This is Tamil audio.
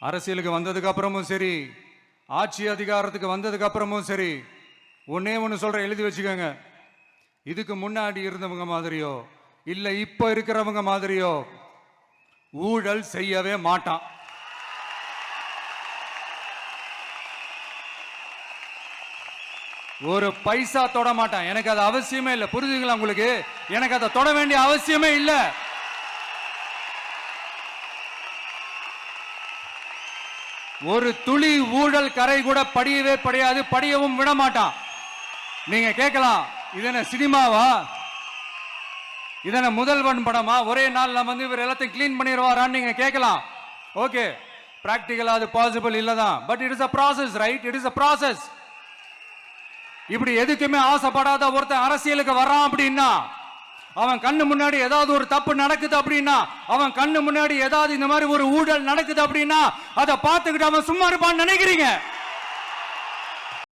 அரசியலுக்கு வந்ததுக்கு அப்புறமும் சரி, ஆட்சி அதிகாரத்துக்கு வந்ததுக்கு அப்புறமும் சரி, ஒன்னே ஒன்று சொல்ற, எழுதி வச்சுக்கோங்க. இதுக்கு முன்னாடி இருந்தவங்க மாதிரியோ இல்ல இப்ப இருக்கிறவங்க மாதிரியோ ஊழல் செய்யவே மாட்டான். ஒரு பைசா தொட மாட்டான். எனக்கு அது அவசியமே இல்லை. புரிஞ்சுங்களா உங்களுக்கு? எனக்கு அதை தொட வேண்டிய அவசியமே இல்லை. ஒரு துளி ஊழல் கரை கூட படியவே படியாது, படியவும் விட மாட்டான். நீங்க கேட்கலாம், இது என்ன சினிமாவா, இதன முதல்வன் படமா, ஒரே நாள்ல வந்து இவர் எல்லாத்தையும் கிளீன் பண்ணிடுவாரான்னு நீங்க கேட்கலாம். ஓகே, பிராக்டிகலா அது பாசிபிள் இல்லதான். But it is a process, right? It is a process. இப்படி எதுக்குமே ஆசைப்படாத ஒருத்தன் அரசியலுக்கு வரான் அப்படின்னா, அவன் கண்ணு முன்னாடி ஏதாவது ஒரு தப்பு நடக்குது அப்படின்னா, அவன் கண்ணு முன்னாடி ஏதாவது இந்த மாதிரி ஒரு ஊழல் நடக்குது அப்படின்னா, அதை பார்த்துக்கிட்டு அவன் சும்மா இருப்பான்னு நினைக்கிறீங்க?